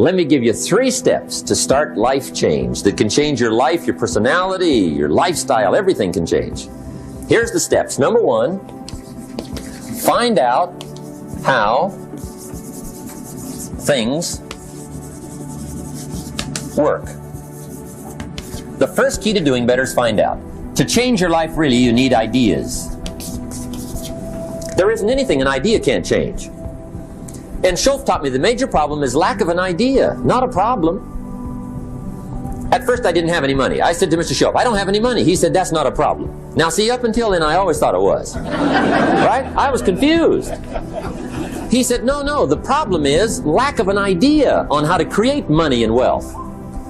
Let me give you 3 steps to start life change that can change your life, your personality, your lifestyle, everything can change. Here's the steps. Number 1, find out how things work. The first key to doing better is find out. To change your life, really, you need ideas. There isn't anything an idea can't change. And Schoaf taught me the major problem is lack of an idea, not a problem. At first I didn't have any money. I said to Mr. Schoaf, I don't have any money. He said, that's not a problem. Now see, up until then I always thought it was. Right? I was confused. He said, no, the problem is lack of an idea on how to create money and wealth.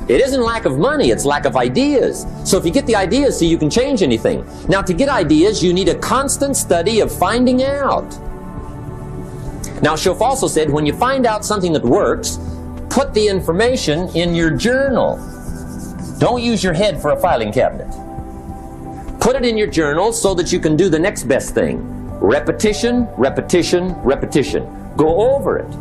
It isn't lack of money, it's lack of ideas. So if you get the ideas, see, you can change anything. Now to get ideas, you need a constant study of finding out. Now, Schoaf also said, when you find out something that works, put the information in your journal. Don't use your head for a filing cabinet. Put it in your journal so that you can do the next best thing. Repetition, repetition, repetition. Go over it.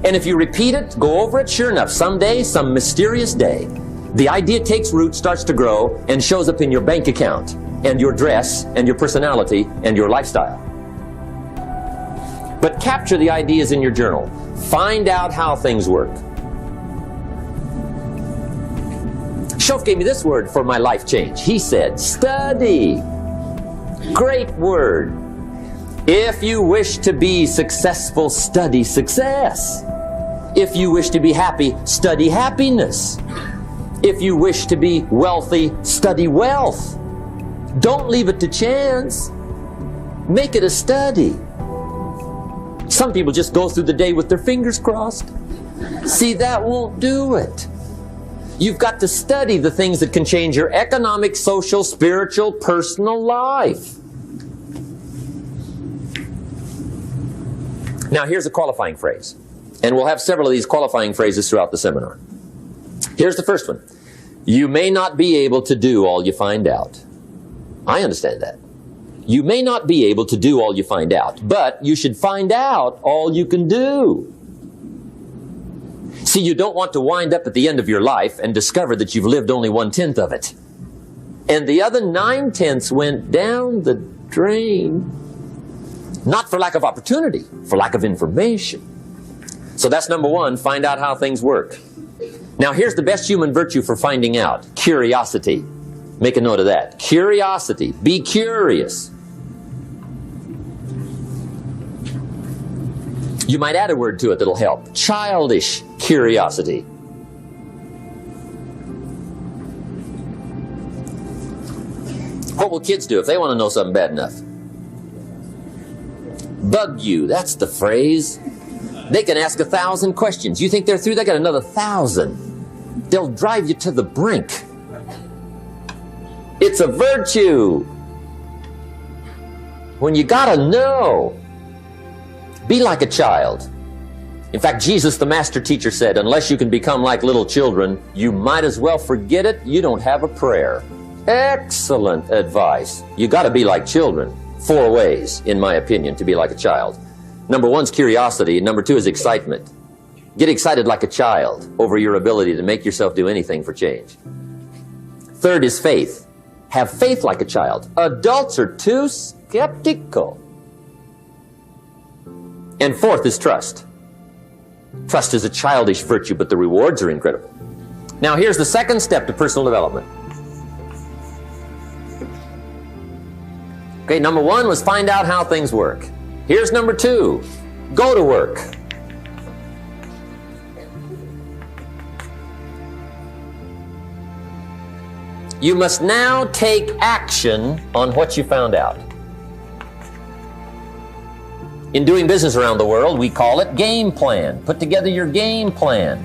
And if you repeat it, go over it, sure enough, someday, some mysterious day, the idea takes root, starts to grow, and shows up in your bank account, and your dress, and your personality, and your lifestyle. But capture the ideas in your journal. Find out how things work. Schoaf gave me this word for my life change. He said, study. Great word. If you wish to be successful, study success. If you wish to be happy, study happiness. If you wish to be wealthy, study wealth. Don't leave it to chance. Make it a study. Some people just go through the day with their fingers crossed. See, that won't do it. You've got to study the things that can change your economic, social, spiritual, personal life. Now, here's a qualifying phrase. And we'll have several of these qualifying phrases throughout the seminar. Here's the first one. You may not be able to do all you find out. I understand that. You may not be able to do all you find out, but you should find out all you can do. See, you don't want to wind up at the end of your life and discover that you've lived only 1/10 of it. And the other 9/10 went down the drain. Not for lack of opportunity, for lack of information. So that's number 1, find out how things work. Now here's the best human virtue for finding out. Curiosity. Make a note of that. Curiosity. Be curious. You might add a word to it that'll help. Childish curiosity. What will kids do if they want to know something bad enough? Bug you. That's the phrase. They can ask 1,000 questions. You think they're through? They got another 1,000. They'll drive you to the brink. It's a virtue. When you gotta know, be like a child. In fact, Jesus, the master teacher, said, unless you can become like little children, you might as well forget it. You don't have a prayer. Excellent advice. You gotta be like children. 4 ways, in my opinion, to be like a child. Number 1 is curiosity, and number 2 is excitement. Get excited like a child over your ability to make yourself do anything for change. 3rd is faith. Have faith like a child. Adults are too skeptical. And 4th is trust. Trust is a childish virtue, but the rewards are incredible. Now here's the 2nd step to personal development. Okay, number 1 was find out how things work. Here's number 2. Go to work. You must now take action on what you found out. In doing business around the world, we call it game plan. Put together your game plan.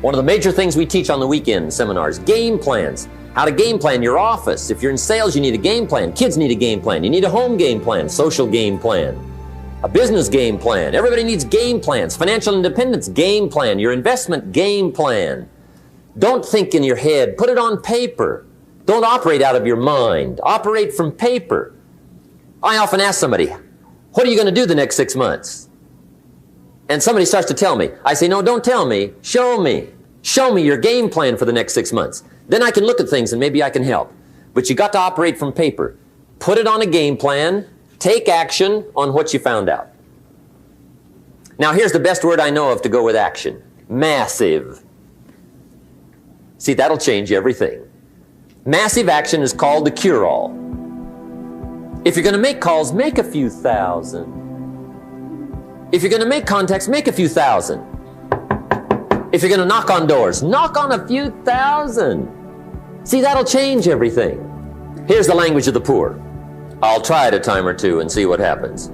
One of the major things we teach on the weekend seminars, game plans. How to game plan your office. If you're in sales, you need a game plan. Kids need a game plan. You need a home game plan, social game plan, a business game plan. Everybody needs game plans. Financial independence, game plan. Your investment, game plan. Don't think in your head. Put it on paper. Don't operate out of your mind. Operate from paper. I often ask somebody, what are you going to do the next 6 months? and somebody starts to tell me, I say, no, don't tell me. Show me. Show me your game plan for the next 6 months. Then I can look at things and maybe I can help. But you got to operate from paper. Put it on a game plan. Take action on what you found out. Now here's the best word I know of to go with action. Massive. See, that'll change everything. Massive action is called the cure-all. If you're going to make calls, make a few thousand. If you're going to make contacts, make a few thousand. If you're going to knock on doors, knock on a few thousand. See, that'll change everything. Here's the language of the poor. I'll try it a time or two and see what happens.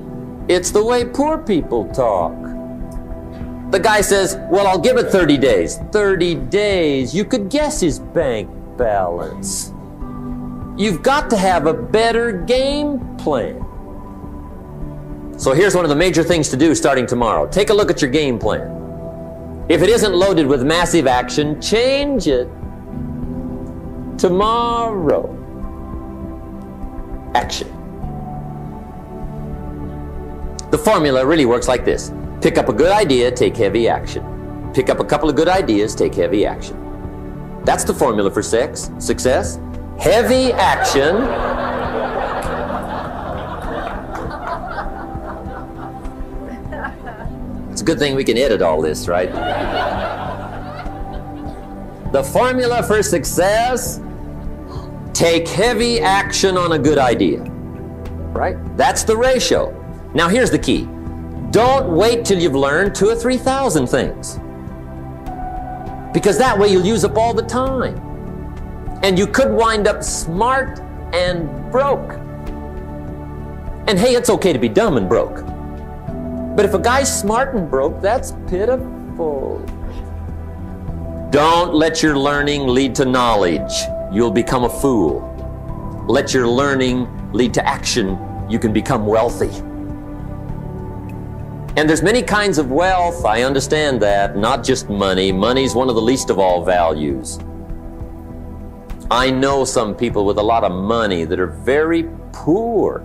It's the way poor people talk. The guy says, well, I'll give it 30 days. 30 days? You could guess his bank balance. You've got to have a better game plan. So here's one of the major things to do starting tomorrow. Take a look at your game plan. If it isn't loaded with massive action, change it. Tomorrow. Action. The formula really works like this. Pick up a good idea, take heavy action. Pick up a couple of good ideas, take heavy action. That's the formula for success. Heavy action. It's a good thing we can edit all this, right? The formula for success, take heavy action on a good idea, right? That's the ratio. Now here's the key. Don't wait till you've learned 2,000 or 3,000 things. Because that way you'll use up all the time. And you could wind up smart and broke. And hey, it's okay to be dumb and broke. But if a guy's smart and broke, that's pitiful. Don't let your learning lead to knowledge. You'll become a fool. Let your learning lead to action. You can become wealthy. And there's many kinds of wealth, I understand that, not just money. Money's one of the least of all values. I know some people with a lot of money that are very poor.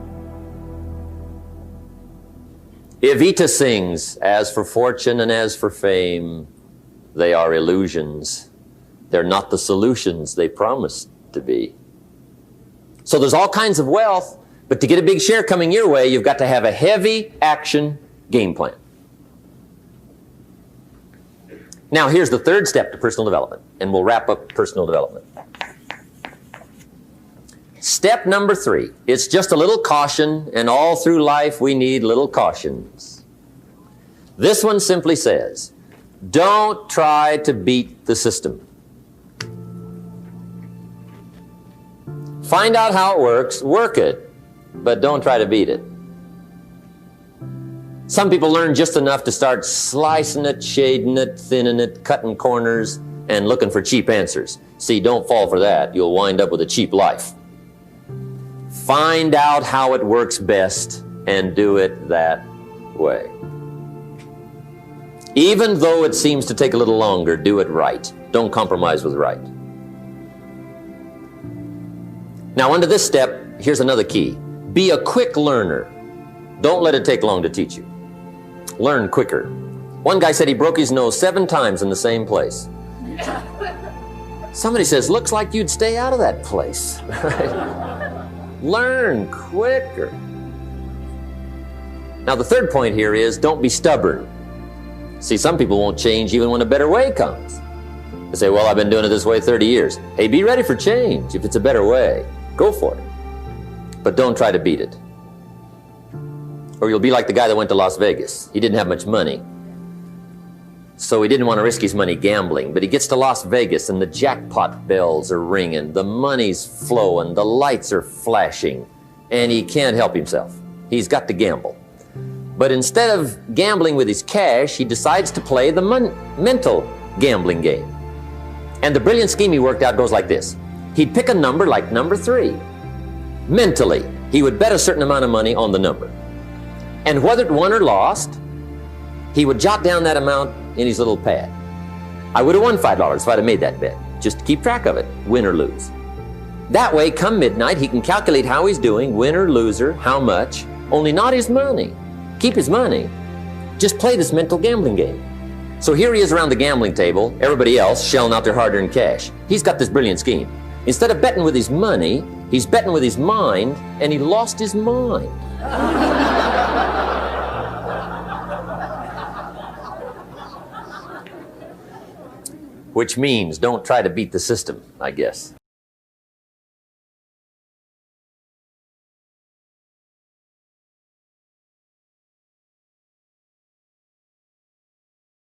Evita sings, as for fortune and as for fame, they are illusions. They're not the solutions they promised to be. So there's all kinds of wealth, but to get a big share coming your way, you've got to have a heavy action game plan. Now here's the third step to personal development, and we'll wrap up personal development. Step number 3, it's just a little caution, and all through life we need little cautions. This one simply says, don't try to beat the system. Find out how it works, work it, but don't try to beat it. Some people learn just enough to start slicing it, shading it, thinning it, cutting corners, and looking for cheap answers. See, don't fall for that. You'll wind up with a cheap life. Find out how it works best and do it that way. Even though it seems to take a little longer, do it right. Don't compromise with right. Now, under this step, here's another key. Be a quick learner. Don't let it take long to teach you. Learn quicker. One guy said he broke his nose 7 times in the same place. Somebody says, looks like you'd stay out of that place. Learn quicker. Now the third point here is don't be stubborn. See, some people won't change even when a better way comes. They say, well, I've been doing it this way 30 years. Hey, be ready for change. If it's a better way, go for it. But don't try to beat it. Or you'll be like the guy that went to Las Vegas. He didn't have much money. So he didn't want to risk his money gambling, but he gets to Las Vegas and the jackpot bells are ringing, the money's flowing, the lights are flashing, and he can't help himself. He's got to gamble. But instead of gambling with his cash, he decides to play the mental gambling game. And the brilliant scheme he worked out goes like this. He'd pick a number like number 3. Mentally, he would bet a certain amount of money on the number. And whether it won or lost, he would jot down that amount in his little pad. I would have won $5 if I'd have made that bet. Just keep track of it, win or lose. That way, come midnight, he can calculate how he's doing, win or loser, how much, only not his money. Keep his money. Just play this mental gambling game. So here he is around the gambling table, everybody else shelling out their hard-earned cash. He's got this brilliant scheme. Instead of betting with his money, he's betting with his mind, and he lost his mind. Which means don't try to beat the system, I guess.